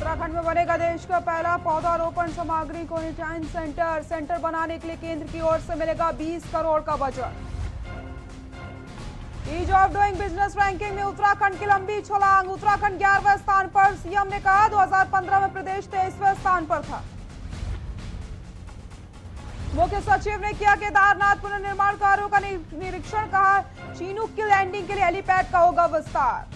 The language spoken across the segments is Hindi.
उत्तराखंड में बनेगा देश का पहला पौधारोपण सामग्री क्वारंटाइन सेंटर बनाने के लिए केंद्र की ओर से मिलेगा 20 करोड़ का budget. Ease of doing business ranking में उत्तराखंड की लंबी छलांग। उत्तराखंड 11वें स्थान पर। सीएम ने कहा 2015 में प्रदेश 23वें स्थान पर था। मुख्य सचिव ने किया केदारनाथ पुनर्निर्माण कार्यों का निरीक्षण। कहा चीनूक की लैंडिंग के लिए हेलीपैड का होगा विस्तार।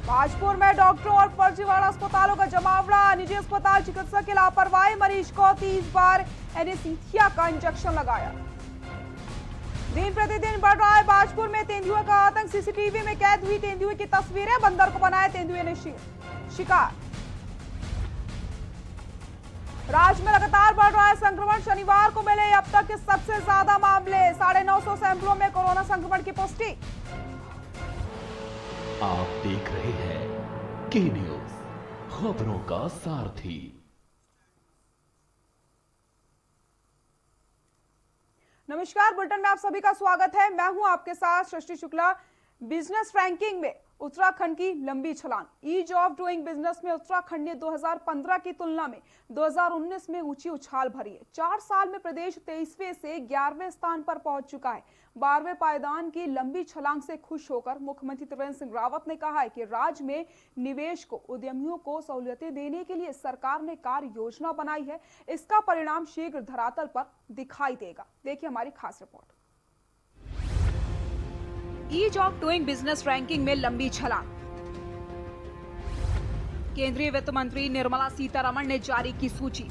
भाजपुर में डॉक्टरों और फर्जीवाड़ा अस्पतालों का जमावड़ा। निजी अस्पताल चिकित्सक की लापरवाही। मरीज को 30 बार एनेस्थीसिया का इंजेक्शन लगाया। दिन प्रतिदिन बढ़ रहा है भाजपुर में तेंदुए का आतंक। सीसीटीवी में कैद हुई तेंदुए की तस्वीरें। बंदर को बनाया तेंदुए ने शिकार। राज्य में लगातार बढ़ रहा है संक्रमण। शनिवार को मिले अब तक के सबसे ज्यादा मामले। 950 सैंपलों में कोरोना संक्रमण की पुष्टि। आप देख रहे हैं के न्यूज, खबरों का सारथी। नमस्कार, बुलेटिन में आप सभी का स्वागत है। मैं हूं आपके साथ सृष्टि शुक्ला। बिजनेस रैंकिंग में उत्तराखंड की लंबी छलांग। ईज ऑफ डूइंग बिजनेस में उत्तराखंड ने 2015 की तुलना में 2019 में ऊंची उछाल भरी है। 4 साल में प्रदेश 23वें से 11वें स्थान पर पहुंच चुका है। 12वें पायदान की लंबी छलांग से खुश होकर मुख्यमंत्री त्रिवेंद्र सिंह रावत ने कहा है कि राज्य में निवेश को, उद्यमियों को सहूलियतें देने के लिए सरकार ने कार्य योजना बनाई है। इसका परिणाम शीघ्र धरातल पर दिखाई देगा। देखिए हमारी खास report. Ease of doing business ranking में लंबी छलांग। केंद्रीय वित्त मंत्री निर्मला सीतारमण ने जारी की सूची।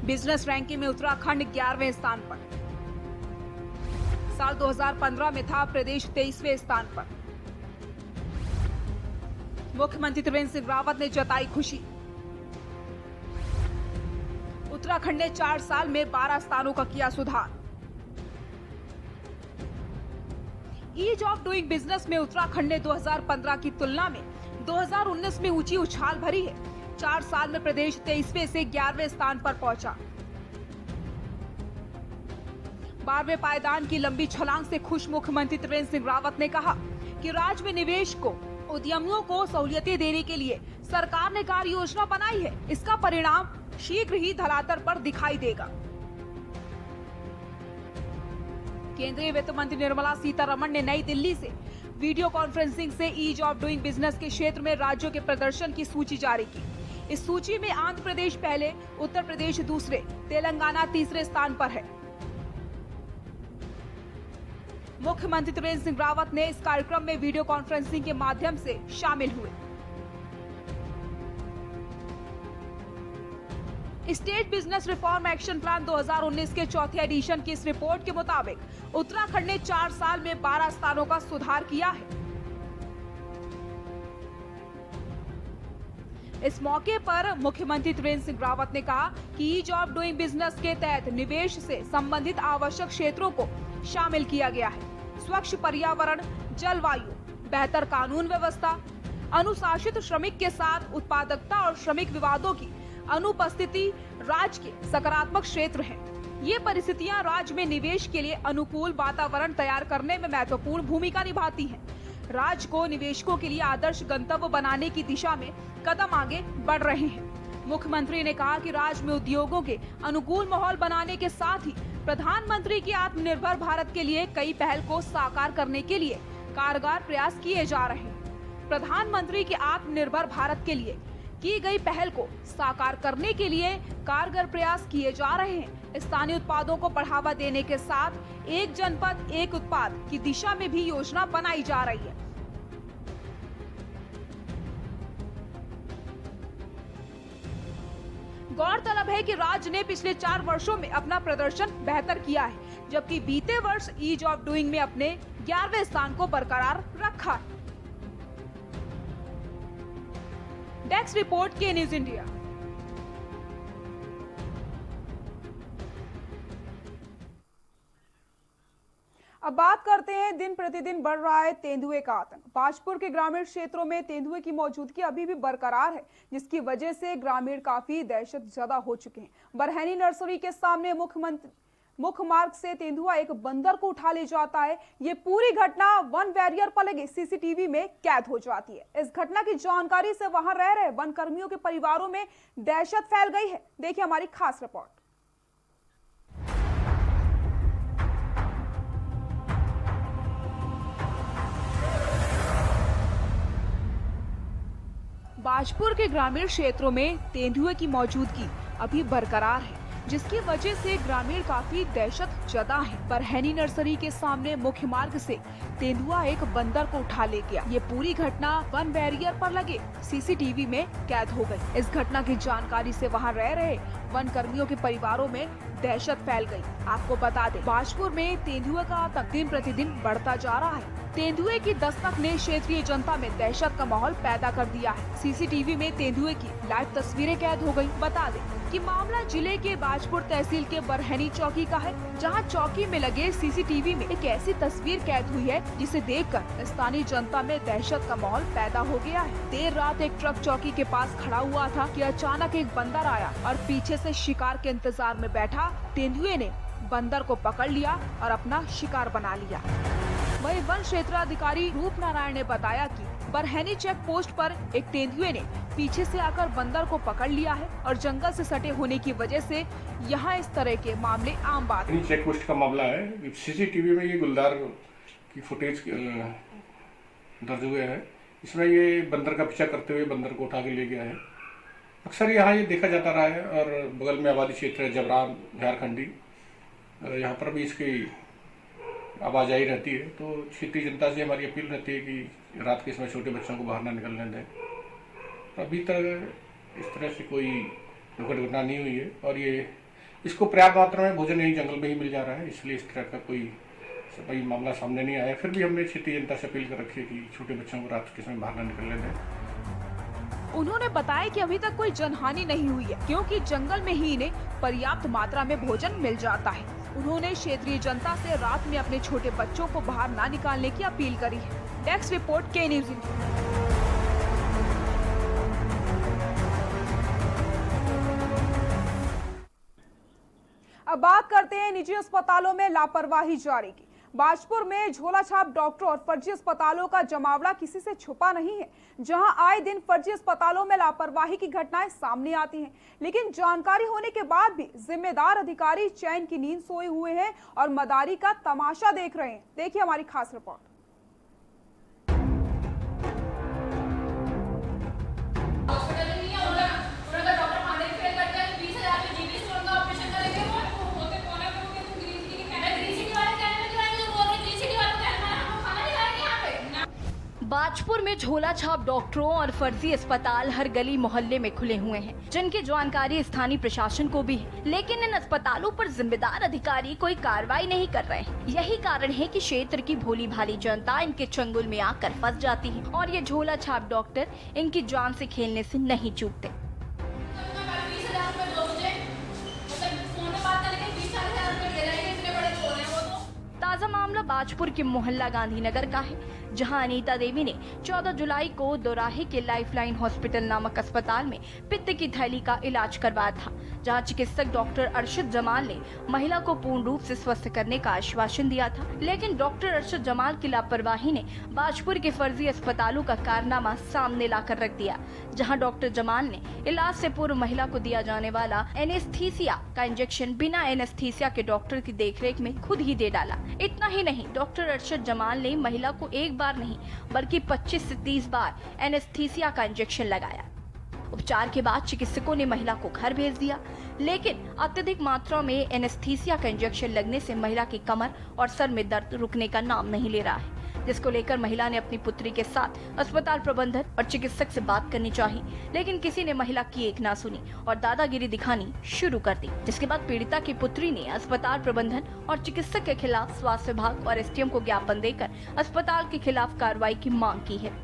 बिजनेस रैंकिंग में उत्तराखंड 11वें स्थान पर। साल 2015 में था प्रदेश 23वें स्थान पर। मुख्यमंत्री त्रिवेंद्र सिंह रावत ने जताई खुशी। उत्तराखंड ने 4 साल में 12 स्थानों का किया सुधार। ईज ऑफ डूइंग बिजनेस में उत्तराखंड ने 2015 की तुलना में 2019 में ऊंची उछाल भरी है। 4 साल में प्रदेश 23वें से 11वें स्थान पर पहुंचा। 12वें पायदान की लंबी छलांग से खुश मुख्यमंत्री त्रिवेंद्र सिंह रावत ने कहा कि राज्य में निवेश को, उद्यमियों को सहूलियतें देने के लिए सरकार ने कार्य योजना बनाई है। इसका परिणाम शीघ्र ही धरातल पर दिखाई देगा। केंद्रीय वित्त मंत्री निर्मला सीतारमण ने नई दिल्ली से वीडियो कॉन्फ्रेंसिंग से ईज ऑफ डूइंग बिजनेस के क्षेत्र में राज्यों के प्रदर्शन की सूची जारी की। इस सूची में आंध्र प्रदेश पहले, उत्तर प्रदेश दूसरे, तेलंगाना तीसरे स्थान पर है। मुख्यमंत्री त्रिवेंद्र सिंह रावत ने इस कार्यक्रम में वीडियो कॉन्फ्रेंसिंग के माध्यम से शामिल हुए। Estate business reform action plan 2019 के चौथे एडिशन की इस रिपोर्ट के मुताबिक उत्तराखंड ने 4 साल में 12 स्थानों का सुधार किया है। इस मौके पर मुख्यमंत्री त्रिवेंद्र सिंह रावत ने कहा कि ईज ऑफ डूइंग बिजनेस के तहत निवेश से संबंधित आवश्यक क्षेत्रों को शामिल किया गया है। स्वच्छ पर्यावरण, जलवायु, बेहतर कानून व्यवस्था, अनुशासित श्रमिक के साथ उत्पादकता और श्रमिक विवादों की अनुपस्थिति राज्य के सकारात्मक क्षेत्र हैं। ये परिस्थितियां राज्य में निवेश के लिए अनुकूल वातावरण तैयार करने में महत्वपूर्ण भूमिका निभाती हैं। राज्य को निवेशकों के लिए आदर्श गंतव्य बनाने की दिशा में कदम आगे बढ़ रहे हैं। मुख्यमंत्री ने कहा कि राज्य में उद्योगों के अनुकूल माहौल बनाने के साथ ही प्रधानमंत्री की आत्मनिर्भर भारत के लिए कई पहल को साकार करने के लिए कारगर प्रयास किए जा रहे हैं। प्रधानमंत्री के आत्मनिर्भर भारत के लिए की गई पहल को साकार करने के लिए कारगर प्रयास किए जा रहे हैं। स्थानीय उत्पादों को बढ़ावा देने के साथ एक जनपद एक उत्पाद की दिशा में भी योजना बनाई जा रही है। गौरतलब है कि राज्य ने पिछले 4 वर्षों में अपना प्रदर्शन बेहतर किया है, जबकि बीते वर्ष ईज ऑफ डूइंग में अपने 11वें स्थान को बरकरार रखा है। डेस्क रिपोर्ट के न्यूज इंडिया। अब बात करते हैं, दिन प्रतिदिन बढ़ रहा है तेंदुए का आतंक। भाजपुर के ग्रामीण क्षेत्रों में तेंदुए की मौजूदगी अभी भी बरकरार है, जिसकी वजह से ग्रामीण काफी दहशत ज़दा हो चुके हैं। बरहनी नर्सरी के सामने मुख्य मार्ग से तेंदुआ एक बंदर को उठा ले जाता है। ये पूरी घटना वन बैरियर पर लगे सीसीटीवी में कैद हो जाती है। इस घटना की जानकारी से वहां रह रहे वन कर्मियों के परिवारों में दहशत फैल गई है। देखिए हमारी खास रिपोर्ट। बाजपुर के ग्रामीण क्षेत्रों में तेंदुए की मौजूदगी अभी बरकरार है, जिसकी वजह से ग्रामीण काफी दहशत जदा है। बरहनी नर्सरी के सामने मुख्य मार्ग से तेंदुआ एक बंदर को उठा ले गया। ये पूरी घटना वन बैरियर पर लगे सीसीटीवी में कैद हो गई। इस घटना की जानकारी से वहां रह रहे वन कर्मियों के परिवारों में दहशत फैल गई। आपको बता दें, बाजपुर में तेंदुए का आतंक दिन प्रतिदिन बढ़ता जा रहा है। तेंदुए की दस्तक ने क्षेत्रीय जनता में दहशत का माहौल पैदा कर दिया है। सीसीटीवी में तेंदुए की लाइव तस्वीरें कैद हो गई। बता दें कि मामला जिले के बाजपुर तहसील के बरहनी चौकी का है, जहां चौकी में लगे सीसीटीवी में एक ऐसी तस्वीर कैद हुई है जिसे देखकर स्थानीय जनता में दहशत का माहौल पैदा हो गया है। देर रात एक ट्रक चौकी के पास खड़ा हुआ था कि अचानक एक बंदर आया और पीछे से शिकार के इंतजार में बैठा तेंदुए ने बंदर को पकड़ लिया और अपना शिकार बना लिया। वहीं वन क्षेत्राधिकारी रूप नारायण ने बताया कि बरहनी चेक पोस्ट पर एक तेंदुए ने पीछे से आकर बंदर को पकड़ लिया है और जंगल से सटे होने की वजह से यहाँ इस तरह के मामले आम बात है। चेक पोस्ट का मामला है। सीसीटीवी में ये गुलदार की फुटेज दर्ज हुए हैं। इसमें ये बंदर का पीछा करते हुए बंदर को उठा के ले गया है। अक्सर यहाँ ये देखा जाता रहा है और बगल में आबादी क्षेत्र है जबरान झारखंडी, यहाँ पर भी इसकी आवाजाही रहती है। तो क्षेत्रीय जनता से हमारी अपील रहती है कि रात के समय छोटे बच्चों को बाहर ना निकलने दें। तो अभी तक इस तरह से कोई दुर्घटना नहीं हुई है और ये इसको पर्याप्त मात्रा में भोजन यही जंगल में ही मिल जा रहा है, इसलिए इस तरह का कोई मामला सामने नहीं आया। फिर भी हमने क्षेत्रीय जनता से अपील कर रखी है कि छोटे बच्चों को रात के समय बाहर ना निकलने दें। उन्होंने बताया कि अभी तक कोई जनहानि नहीं हुई है, क्योंकि जंगल में ही इन्हें पर्याप्त मात्रा में भोजन मिल जाता है। उन्होंने क्षेत्रीय जनता से रात में अपने छोटे बच्चों को बाहर ना निकालने की अपील करी है। डेस्क रिपोर्ट के न्यूज़ इंडिया। अब बात करते हैं निजी अस्पतालों में लापरवाही जारी की। बाजपुर में झोला छाप डॉक्टरों और फर्जी अस्पतालों का जमावड़ा किसी से छुपा नहीं है, जहां आए दिन फर्जी अस्पतालों में लापरवाही की घटनाएं सामने आती हैं, लेकिन जानकारी होने के बाद भी जिम्मेदार अधिकारी चैन की नींद सोए हुए हैं और मदारी का तमाशा देख रहे हैं। देखिए हमारी खास रिपोर्ट। बाजपुर में झोला छाप डॉक्टरों और फर्जी अस्पताल हर गली मोहल्ले में खुले हुए हैं, जिनकी जानकारी स्थानीय प्रशासन को भी है, लेकिन इन अस्पतालों पर जिम्मेदार अधिकारी कोई कार्रवाई नहीं कर रहे हैं। यही कारण है कि क्षेत्र की भोली भाली जनता इनके चंगुल में आकर फंस जाती है और ये झोला छाप डॉक्टर इनकी जान से खेलने से नहीं चूकते। ताजा मामला बाजपुर के मोहल्ला गांधीनगर का है, जहां अनीता देवी ने 14 जुलाई को दोराहे के लाइफलाइन हॉस्पिटल नामक अस्पताल में पित्त की थैली का इलाज करवाया था, जहां चिकित्सक डॉक्टर अरशद जमाल ने महिला को पूर्ण रूप से स्वस्थ करने का आश्वासन दिया था। लेकिन डॉक्टर अरशद जमाल की लापरवाही ने बाजपुर के फर्जी अस्पतालों का कारनामा सामने लाकर रख दिया, जहां डॉक्टर जमाल ने इलाज से पूर्व महिला को दिया जाने वाला एनेस्थीसिया का इंजेक्शन बिना एनेस्थीसिया के डॉक्टर की देखरेख में खुद ही दे डाला। इतना ही नहीं, डॉक्टर अरशद जमाल ने महिला को एक बार नहीं बल्कि 25 से 30 बार एनेस्थीसिया का इंजेक्शन लगाया। उपचार के बाद चिकित्सकों ने महिला को घर भेज दिया, लेकिन अत्यधिक मात्रा में एनेस्थीसिया का इंजेक्शन लगने से महिला की कमर और सर में दर्द रुकने का नाम नहीं ले रहा है, जिसको लेकर महिला ने अपनी पुत्री के साथ अस्पताल प्रबंधन और चिकित्सक से बात करनी चाहिए, लेकिन किसी ने महिला की एक ना सुनी और दादागिरी दिखानी शुरू कर दी, जिसके बाद पीड़िता की पुत्री ने अस्पताल प्रबंधन और चिकित्सक के खिलाफ स्वास्थ्य विभाग और एसडीएम को ज्ञापन देकर अस्पताल के खिलाफ कार्रवाई की मांग की है।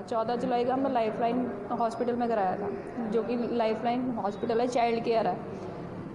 14 जुलाई का हमने लाइफलाइन हॉस्पिटल में कराया था, जो कि लाइफलाइन हॉस्पिटल है, चाइल्ड केयर है,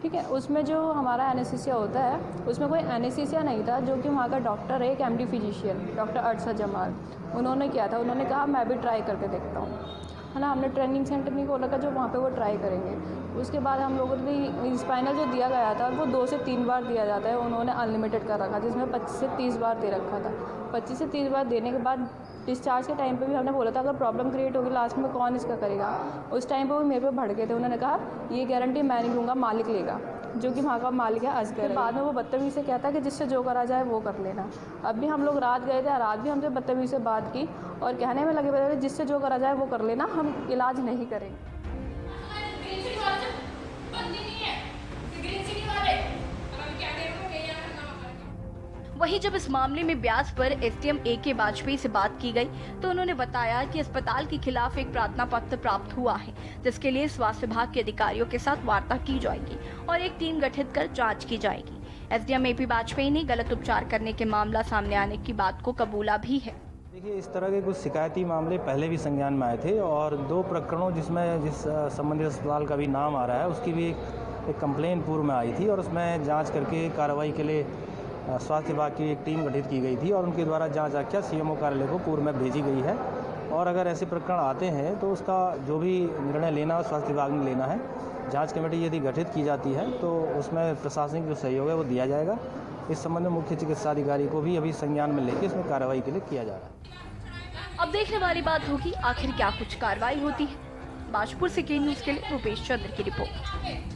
ठीक है। उसमें जो हमारा एनेस्थीसिया होता है, उसमें कोई एनेस्थीसिया नहीं था, जो कि वहाँ का डॉक्टर है, एक MD physician doctor Arshad Jamal, उन्होंने किया था। उन्होंने कहा मैं भी ट्राई करके देखता हूँ। है ना। हमने ट्रेनिंग सेंटर नहीं खोला था जो वहाँ पे वो ट्राई करेंगे। उसके बाद हम लोगों ने स्पाइनल जो दिया गया था वो 2 से 3 बार दिया जाता है, उन्होंने अनलिमिटेड कर रखा, जिसमें 25 से 30 बार दे रखा था। 25 से 30 बार देने के बाद डिस्चार्ज के टाइम पे भी हमने बोला था अगर प्रॉब्लम क्रिएट होगी लास्ट में कौन इसका करेगा। उस टाइम पे वो मेरे पे भड़के थे, उन्होंने कहा ये गारंटी मैं नहीं लूँगा, मालिक लेगा, जो कि वहाँ का मालिक है असगर। बाद में वो बदतमीज़ी से कहता कि जिससे जो करा जाए वो कर लेना। अब भी हम लोग रात गए थे, रात भी हमसे बदतमीज़ी से बात की और कहने में लगे पड़े जिससे जो करा जाए वो कर लेना, हम इलाज नहीं करेंगे। वहीं जब इस मामले में ब्यास पर एसडीएम ए.के. वाजपेयी से बात की गई तो उन्होंने बताया कि अस्पताल के खिलाफ एक प्रार्थना पत्र प्राप्त हुआ है, जिसके लिए स्वास्थ्य विभाग के अधिकारियों के साथ वार्ता की जाएगी और एक टीम गठित कर जांच की जाएगी। SDM AP. वाजपेयी ने गलत उपचार करने के मामला सामने आने की बात को कबूला भी है। देखिए, इस तरह के कुछ शिकायती मामले पहले भी संज्ञान में आए थे और 2 प्रकरणों जिस संबंधित अस्पताल का भी नाम आ रहा है उसकी भी एक कंप्लेन पूर्व में आई थी और उसमें जांच करके कार्रवाई के लिए स्वास्थ्य विभाग की एक टीम गठित की गई थी और उनके द्वारा जांच आख्या सीएमओ कार्यालय को पूर्व में भेजी गई है। और अगर ऐसे प्रकरण आते हैं तो उसका जो भी निर्णय लेना स्वास्थ्य विभाग ने लेना है, जांच कमेटी यदि गठित की जाती है तो उसमें प्रशासनिक जो सहयोग है वो दिया जाएगा। इस संबंध में मुख्य चिकित्सा अधिकारी को भी अभी संज्ञान में लेकर इसमें कार्रवाई के लिए किया जा रहा है। अब देखने वाली बात होगी आखिर क्या कुछ कार्रवाई होती है। बाजपुर से के न्यूज के लिए रूपेश चंद्र की रिपोर्ट।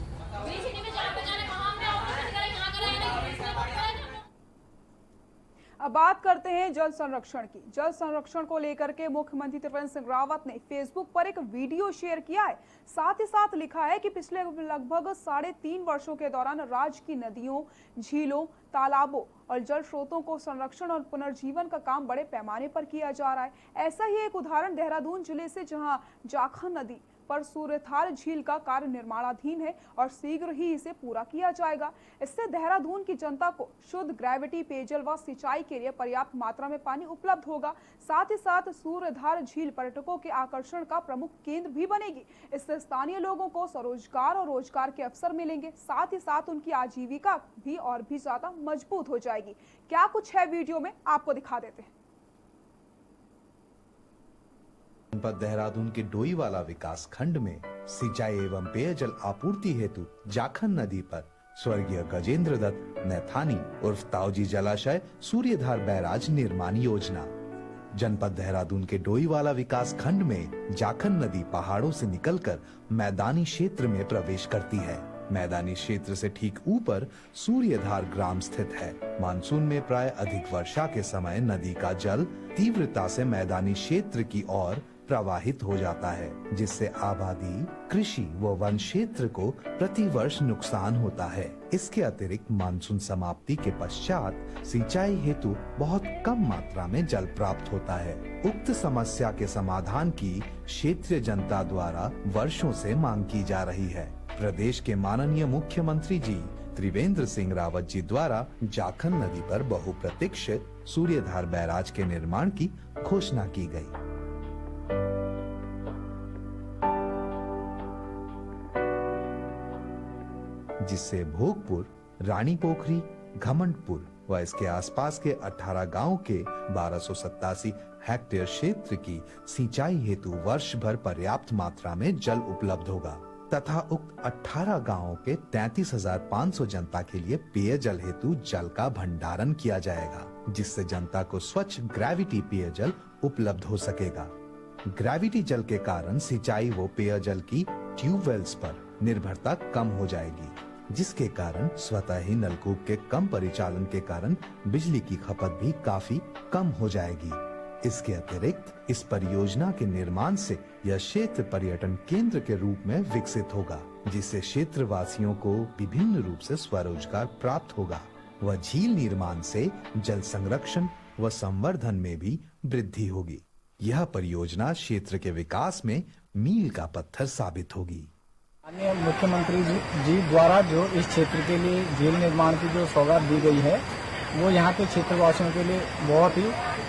अब बात करते हैं जल संरक्षण की। जल संरक्षण को लेकर के मुख्यमंत्री त्रिवेंद्र सिंह रावत ने फेसबुक पर एक वीडियो शेयर किया है। साथ ही साथ लिखा है कि पिछले लगभग 3.5 वर्षों के दौरान राज्य की नदियों, झीलों, तालाबों और जल स्रोतों को संरक्षण और पुनर्जीवन का काम बड़े पैमाने पर किया जा रहा है। ऐसा ही एक उदाहरण देहरादून जिले से, जहां जाखन नदी पर सूर्यधार झील का कार्य निर्माणाधीन है और शीघ्र ही इसे पूरा किया जाएगा। इससे देहरादून की जनता को शुद्ध ग्रेविटी पेयजल व सिंचाई के लिए पर्याप्त मात्रा में पानी उपलब्ध होगा। साथ ही साथ सूर्यधार झील पर्यटकों के आकर्षण का प्रमुख केंद्र भी बनेगी। इससे स्थानीय लोगों को स्वरोजगार और रोजगार के अवसर मिलेंगे। साथ ही साथ उनकी आजीविका भी और भी ज्यादा मजबूत हो जाएगी। क्या कुछ है वीडियो में, आपको दिखा देते हैं। जनपद देहरादून के डोईवाला विकास खंड में सिंचाई एवं पेयजल आपूर्ति हेतु जाखन नदी पर स्वर्गीय गजेंद्र दत्त नैथानी उर्फ ताऊजी जलाशय सूर्यधार बैराज निर्माण योजना। जनपद देहरादून के डोईवाला विकास खंड में जाखन नदी पहाड़ों से निकलकर मैदानी क्षेत्र में प्रवेश करती है। मैदानी क्षेत्र से ठीक ऊपर सूर्यधार ग्राम स्थित है। मानसून में प्राय अधिक वर्षा के समय नदी का जल तीव्रता से मैदानी क्षेत्र की ओर प्रवाहित हो जाता है, जिससे आबादी, कृषि व वन क्षेत्र को प्रतिवर्ष नुकसान होता है। इसके अतिरिक्त मानसून समाप्ति के पश्चात सिंचाई हेतु बहुत कम मात्रा में जल प्राप्त होता है। उक्त समस्या के समाधान की क्षेत्रीय जनता द्वारा वर्षों से मांग की जा रही है। प्रदेश के माननीय मुख्यमंत्री जी त्रिवेंद्र सिंह रावत जी द्वारा जाखन नदी पर बहुप्रतीक्षित सूर्यधार बैराज के निर्माण की घोषणा की गई। जिससे भोगपुर, रानी पोखरी, घमंडपुर व इसके आसपास के 18 गांव के 1287 हेक्टेयर क्षेत्र की सिंचाई हेतु वर्ष भर पर्याप्त मात्रा में जल उपलब्ध होगा तथा उक्त 18 गांवों के 33,500 जनता के लिए पेयजल हेतु जल का भंडारण किया जाएगा, जिससे जनता को स्वच्छ ग्रेविटी पेयजल उपलब्ध हो सकेगा। ग्रेविटी जल के कारण सिंचाई व पेयजल की ट्यूबवेल्स पर निर्भरता कम हो जाएगी, जिसके कारण स्वतः ही नलकूप के कम परिचालन के कारण बिजली की खपत भी काफी कम हो जाएगी। इसके अतिरिक्त इस परियोजना के निर्माण से यह क्षेत्र पर्यटन केंद्र के रूप में विकसित होगा, जिससे क्षेत्र वासियों को विभिन्न रूप से स्वरोजगार प्राप्त होगा व झील निर्माण से जल संरक्षण व संवर्धन में भी वृद्धि होगी। यह परियोजना क्षेत्र के विकास में मील का पत्थर साबित होगी। माननीय मुख्यमंत्री जी द्वारा जो इस क्षेत्र के लिए झील निर्माण की जो सौगात दी गई है, वो यहाँ के क्षेत्रवासियों के लिए बहुत ही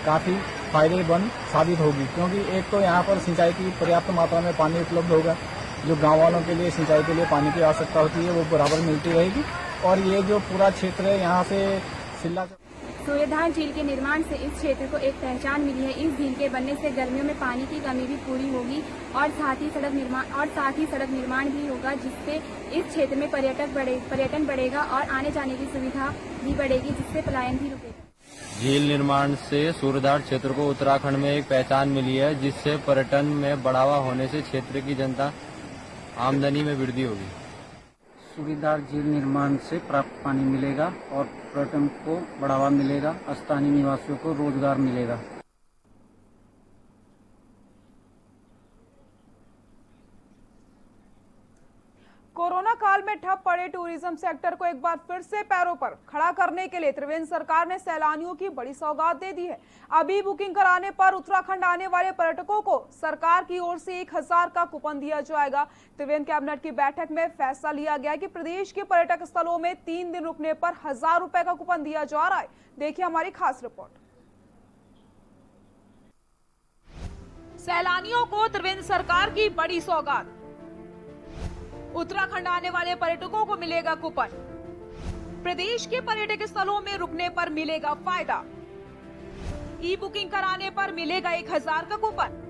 काफी फायदेमंद साबित होगी, क्योंकि एक तो यहाँ पर सिंचाई की पर्याप्त मात्रा में पानी उपलब्ध होगा। जो गांव वालों के लिए सिंचाई के लिए पानी की आवश्यकता होती है वो बराबर मिलती रहेगी और ये जो पूरा क्षेत्र है यहाँ से सिल्ला सूर्यधार झील के निर्माण से इस क्षेत्र को एक पहचान मिली है। इस झील के बनने से गर्मियों में पानी की कमी भी पूरी होगी और साथ ही सड़क निर्माण भी होगा, जिससे इस क्षेत्र में पर्यटन बढ़ेगा और आने जाने की सुविधा भी बढ़ेगी, जिससे पलायन भी रुकेगा। झील निर्माण से सूर्यधार क्षेत्र को उत्तराखंड में एक पहचान मिली है, जिससे पर्यटन में बढ़ावा होने से क्षेत्र की जनता आमदनी में वृद्धि होगी। सूर्यधार झील निर्माण से प्राप्त पानी मिलेगा और पर्यटन को बढ़ावा मिलेगा, स्थानीय निवासियों को रोजगार मिलेगा। कोरोना काल में ठप पड़े टूरिज्म सेक्टर को एक बार फिर से पैरों पर खड़ा करने के लिए त्रिवेंद्र सरकार ने सैलानियों की बड़ी सौगात दे दी है। अभी बुकिंग कराने पर उत्तराखंड आने वाले पर्यटकों को सरकार की ओर से 1000 का कूपन दिया जाएगा। त्रिवेंद्र कैबिनेट की बैठक में फैसला लिया गया कि प्रदेश के पर्यटक स्थलों में 3 दिन रुकने पर 1000 रुपए का कूपन दिया जा रहा है। देखिए हमारी खास रिपोर्ट। सैलानियों को त्रिवेंद्र सरकार की बड़ी सौगात, उत्तराखंड आने वाले पर्यटकों को मिलेगा कूपन, प्रदेश के पर्यटक स्थलों में रुकने पर मिलेगा फायदा, ई बुकिंग कराने पर मिलेगा 1000 का कूपन।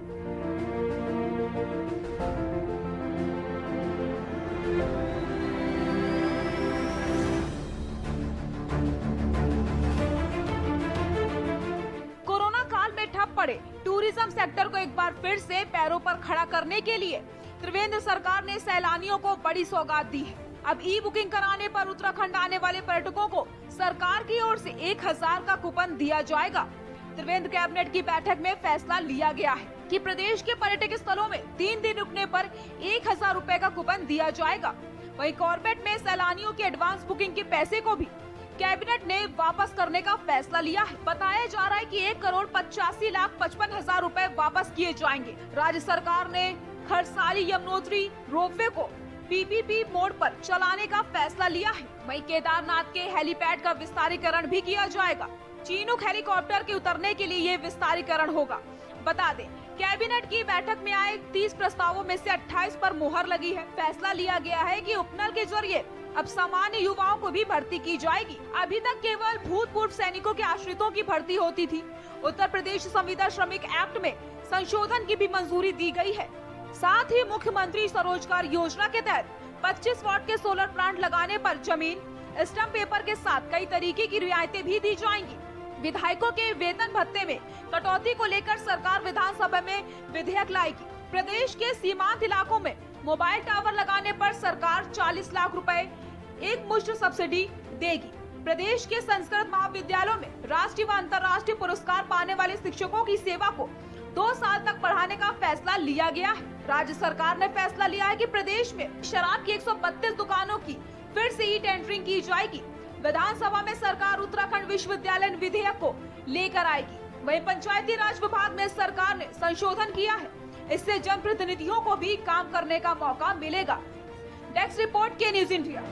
कोरोना काल में ठप पड़े टूरिज्म सेक्टर को एक बार फिर से पैरों पर खड़ा करने के लिए त्रिवेंद्र सरकार ने सैलानियों को बड़ी सौगात दी है। अब ई बुकिंग कराने पर उत्तराखंड आने वाले पर्यटकों को सरकार की ओर से 1000 का कूपन दिया जाएगा। त्रिवेंद्र कैबिनेट की बैठक में फैसला लिया गया है कि प्रदेश के पर्यटक स्थलों में 3 दिन रुकने पर 1000 रुपए का कूपन दिया जाएगा। वहीं कॉर्बेट में सैलानियों की एडवांस बुकिंग के पैसे को भी कैबिनेट ने वापस करने का फैसला लिया है। बताया जा रहा है कि 1,85,55,000 रुपए वापस किए जाएंगे। राज्य सरकार ने खरसाली यमुनोत्री रोपवे को पीपीपी मोड पर चलाने का फैसला लिया है। वहीं केदारनाथ के हेलीपैड का विस्तारीकरण भी किया जाएगा। चीनूक हेलीकॉप्टर के उतरने के लिए ये विस्तारीकरण होगा। बता दें, कैबिनेट की बैठक में आए 30 प्रस्तावों में से 28 पर मुहर लगी है। फैसला लिया गया है कि उपनल के जरिए अब सामान्य युवाओं को भी भर्ती की जाएगी। अभी तक केवल भूतपूर्व सैनिकों के आश्रितों की भर्ती होती थी। उत्तर प्रदेश संविदा श्रमिक एक्ट में संशोधन की भी मंजूरी दी गई है। साथ ही मुख्यमंत्री स्वरोजगार योजना के तहत 25 वाट के सोलर प्लांट लगाने पर जमीन, स्टैम्प पेपर के साथ कई तरीके की रियायतें भी दी जाएंगी। विधायकों के वेतन भत्ते में कटौती को लेकर सरकार विधानसभा में विधेयक लाएगी। प्रदेश के सीमांत इलाकों में मोबाइल टावर लगाने पर सरकार 40 लाख रुपए एक मुश्त सब्सिडी देगी। प्रदेश के संस्कृत महाविद्यालयों में राष्ट्रीय व अंतर्राष्ट्रीय पुरस्कार पाने वाले शिक्षकों की सेवा को 2 साल तक बढ़ाने का फैसला लिया गया है। राज्य सरकार ने फैसला लिया है कि प्रदेश में शराब की 132 दुकानों की फिर से ई टेंडरिंग की जाएगी। विधानसभा में सरकार उत्तराखंड विश्वविद्यालय विधेयक को लेकर आएगी। वहीं पंचायती राज विभाग में सरकार ने संशोधन किया है। इससे जनप्रतिनिधियों को भी काम करने का मौका मिलेगा। डेस्क रिपोर्ट के न्यूज इंडिया।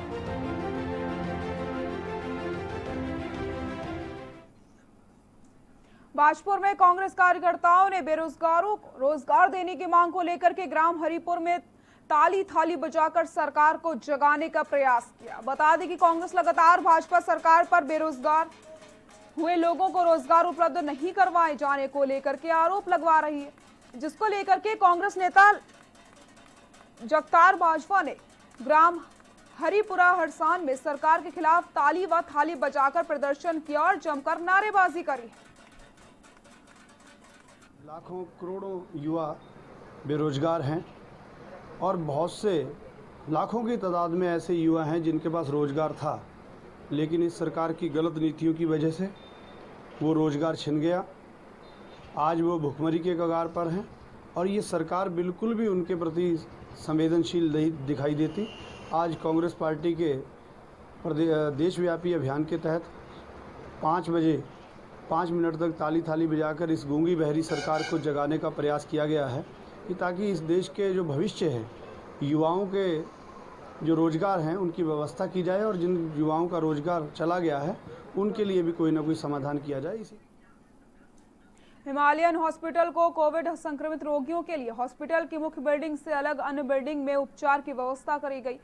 बाजपुर में कांग्रेस कार्यकर्ताओं ने बेरोजगारों को रोजगार देने की मांग को लेकर के ग्राम हरिपुर में ताली थाली बजाकर सरकार को जगाने का प्रयास किया। बता दें कि कांग्रेस लगातार भाजपा सरकार पर बेरोजगार हुए लोगों को रोजगार उपलब्ध नहीं करवाए जाने को लेकर के आरोप लगवा रही है, जिसको लेकर के कांग्रेस नेता जगतार बाजवा ने ग्राम हरिपुरा हरसान में सरकार के खिलाफ ताली व थाली बजाकर प्रदर्शन किया और जमकर नारेबाजी करी। लाखों करोड़ों युवा बेरोजगार हैं और बहुत से लाखों की तादाद में ऐसे युवा हैं जिनके पास रोजगार था, लेकिन इस सरकार की गलत नीतियों की वजह से वो रोजगार छिन गया। आज वो भुखमरी के कगार पर हैं और ये सरकार बिल्कुल भी उनके प्रति संवेदनशील नहीं दिखाई देती। आज कांग्रेस पार्टी के देशव्यापी अभियान के तहत 5 बजे 5 मिनट तक ताली थाली बजाकर इस गूंगी बहरी सरकार को जगाने का प्रयास किया गया है कि ताकि इस देश के जो भविष्य है, युवाओं के जो रोजगार हैं उनकी व्यवस्था की जाए और जिन युवाओं का रोजगार चला गया है उनके लिए भी कोई ना कोई समाधान किया जाए। इसी हिमालयन हॉस्पिटल को कोविड संक्रमित रोगियों के लिए हॉस्पिटल की मुख्य बिल्डिंग से अलग अन्य बिल्डिंग में उपचार की व्यवस्था करी गई।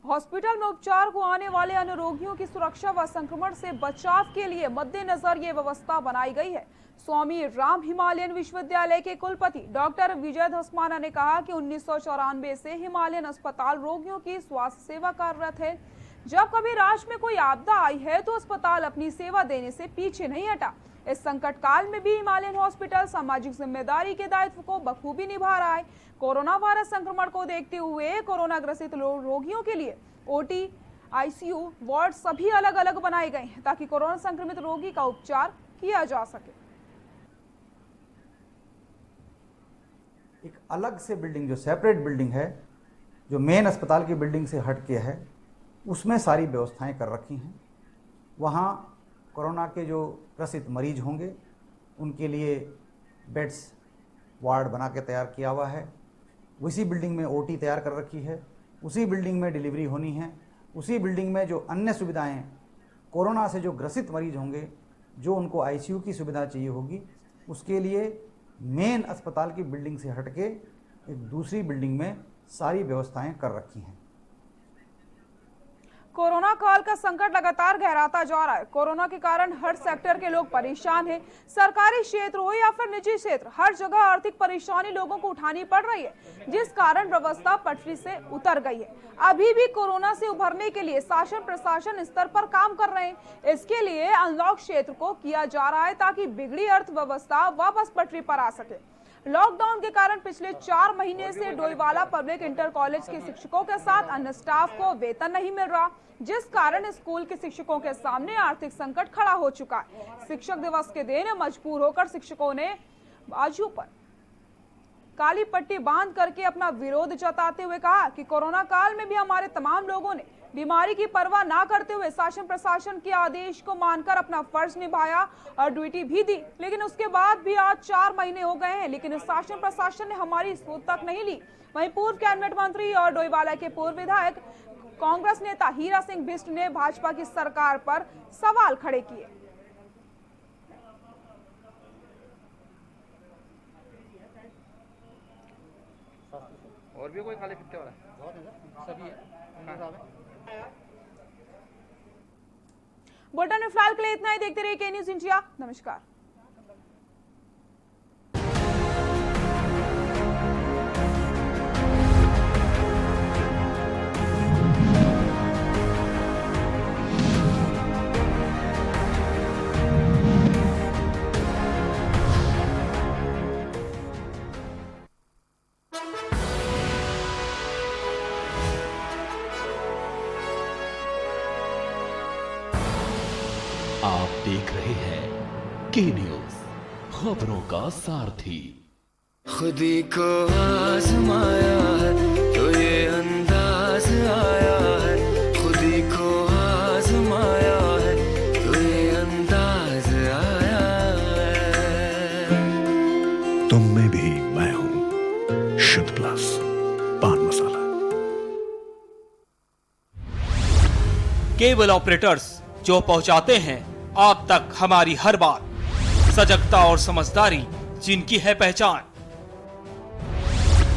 हॉस्पिटल में उपचार को आने वाले अन्य रोगियों की सुरक्षा व संक्रमण से बचाव के लिए मद्देनजर ये व्यवस्था बनाई गई है। स्वामी राम हिमालयन विश्वविद्यालय के कुलपति डॉक्टर विजय धस्माना ने कहा कि 1994 से हिमालयन अस्पताल रोगियों की स्वास्थ्य सेवा कार्यरत है। जब कभी राज्य में कोई आपदा आई है तो अस्पताल अपनी सेवा देने से पीछे नहीं हटा। इस संकट काल में भी हिमालयन हॉस्पिटल सामाजिक जिम्मेदारी के दायित्व को बखूबी निभा रहा है। कोरोना वायरस संक्रमण को देखते हुए कोरोना ग्रसित रोगियों के लिए ओटी, आईसीयू वार्ड सभी अलग अलग बनाए गए हैं ताकि कोरोना संक्रमित रोगी का उपचार किया जा सके। एक अलग से बिल्डिंग, जो सेपरेट बिल्डिंग है, जो मेन अस्पताल की बिल्डिंग से हट के है, उसमें सारी व्यवस्थाएं कर रखी हैं। वहाँ कोरोना के जो ग्रसित मरीज होंगे उनके लिए बेड्स, वार्ड बना के तैयार किया हुआ है। उसी बिल्डिंग में ओटी तैयार कर रखी है, उसी बिल्डिंग में डिलीवरी होनी है, उसी बिल्डिंग में जो अन्य सुविधाएं कोरोना से जो ग्रसित मरीज होंगे, जो उनको आईसीयू की सुविधा चाहिए होगी, उसके लिए मेन अस्पताल की बिल्डिंग से हटके एक दूसरी बिल्डिंग में सारी व्यवस्थाएं कर रखी हैं। कोरोना काल का संकट लगातार गहराता जा रहा है। कोरोना के कारण हर सेक्टर के लोग परेशान हैं। सरकारी क्षेत्र हो या फिर निजी क्षेत्र, हर जगह आर्थिक परेशानी लोगों को उठानी पड़ रही है, जिस कारण व्यवस्था पटरी से उतर गई है। अभी भी कोरोना से उभरने के लिए शासन प्रशासन स्तर पर काम कर रहे हैं। इसके लिए अनलॉक क्षेत्र को किया जा रहा है ताकि बिगड़ी अर्थव्यवस्था वापस पटरी पर आ सके। लॉकडाउन के कारण पिछले 4 महीने से डोईवाला पब्लिक इंटर कॉलेज के शिक्षकों के साथ अन्य स्टाफ को वेतन नहीं मिल रहा, जिस कारण स्कूल के शिक्षकों के सामने आर्थिक संकट खड़ा हो चुका है। शिक्षक दिवस के दिन मजबूर होकर शिक्षकों ने बाजू पर काली पट्टी बांध करके अपना विरोध जताते हुए कहा कि कोरोना काल में भी हमारे तमाम लोगों ने बीमारी की परवाह ना करते हुए शासन प्रशासन के आदेश को मानकर अपना फर्ज निभाया और ड्यूटी भी दी। लेकिन उसके बाद भी आज 4 महीने हो गए हैं, लेकिन शासन प्रशासन ने हमारी सोच तक नहीं ली। वहीं पूर्व कैबिनेट मंत्री और डोईवाला के पूर्व विधायक कांग्रेस नेता हीरा सिंह बिष्ट ने भाजपा की सरकार पर सवाल खड़े किए। और भी कोई खाली पिट्टे वाला सभी है। बुलेटिन में फिलहाल के लिए इतना ही। देखते रहिए के न्यूज़ इंडिया। नमस्कार। आप देख रहे हैं के न्यूज़, खबरों का सारथी। खुदी को आजमाया है तो ये अंदाज आया है, खुदी को आजमाया है तो ये अंदाज आया है। तुम में भी मैं हूं, शुद्ध प्लस पान मसाला। केबल ऑपरेटर्स जो पहुंचाते हैं आप तक हमारी हर बात, सजगता और समझदारी जिनकी है पहचान,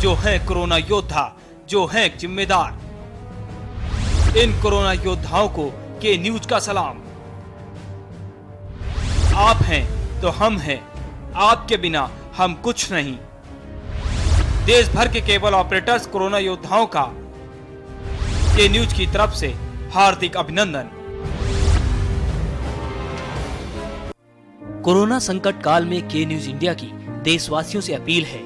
जो है कोरोना योद्धा, जो है जिम्मेदार। इन कोरोना योद्धाओं को के न्यूज का सलाम। आप हैं तो हम हैं, आपके बिना हम कुछ नहीं। देश भर के केबल ऑपरेटर्स कोरोना योद्धाओं का के न्यूज की तरफ से हार्दिक अभिनंदन। कोरोना संकट काल में के न्यूज इंडिया की देशवासियों से अपील है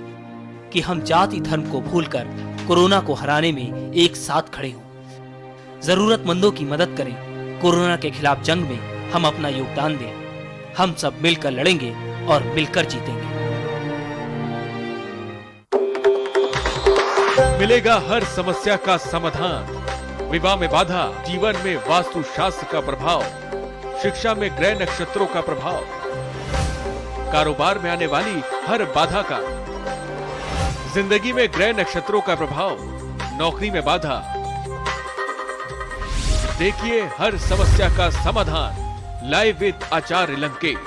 कि हम जाति धर्म को भूलकर कोरोना को हराने में एक साथ खड़े हों। जरूरतमंदों की मदद करें। कोरोना के खिलाफ जंग में हम अपना योगदान दें। हम सब मिलकर लड़ेंगे और मिलकर जीतेंगे। मिलेगा हर समस्या का समाधान। विवाह में बाधा, जीवन में वास्तु शास्त्र का प्रभाव, शिक्षा में ग्रह नक्षत्रों का प्रभाव, कारोबार में आने वाली हर बाधा का, जिंदगी में ग्रह नक्षत्रों का प्रभाव, नौकरी में बाधा। देखिए हर समस्या का समाधान लाइव विद आचार्य लंकेश।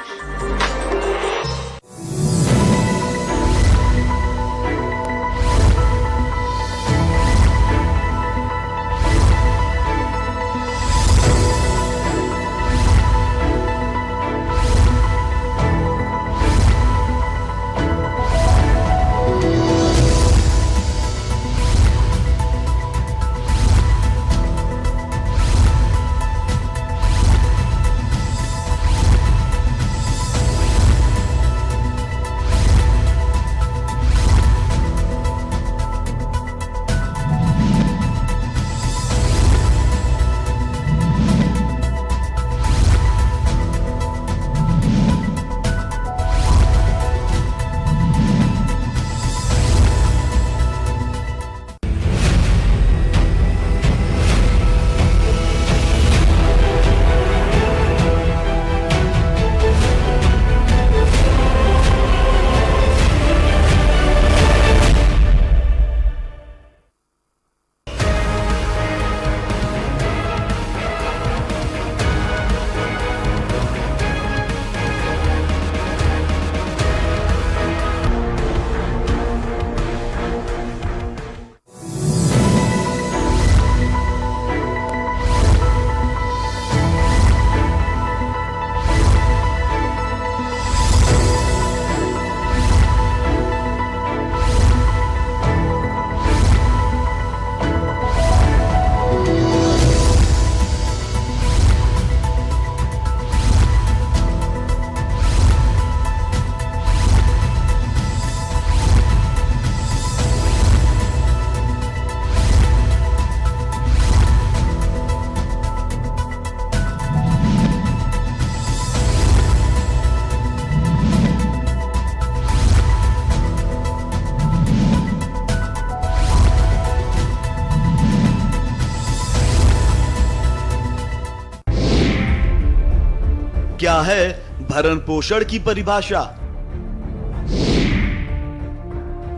क्या है भरण पोषण की परिभाषा?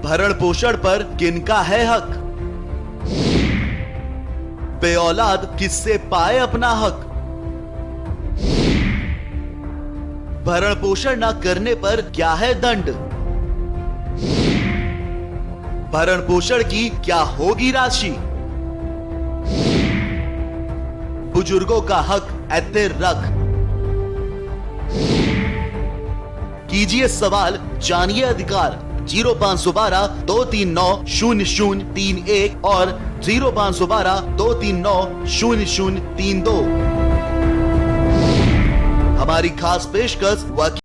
भरण पोषण पर किनका है हक? बेऔलाद किससे पाए अपना हक? भरण पोषण न करने पर क्या है दंड? भरण पोषण की क्या होगी राशि? बुजुर्गों का हक ऐतिर रख। कीजिए सवाल, जानिए अधिकार। 0512-239-0031 और 0512-239-0032। हमारी खास पेशकश वकील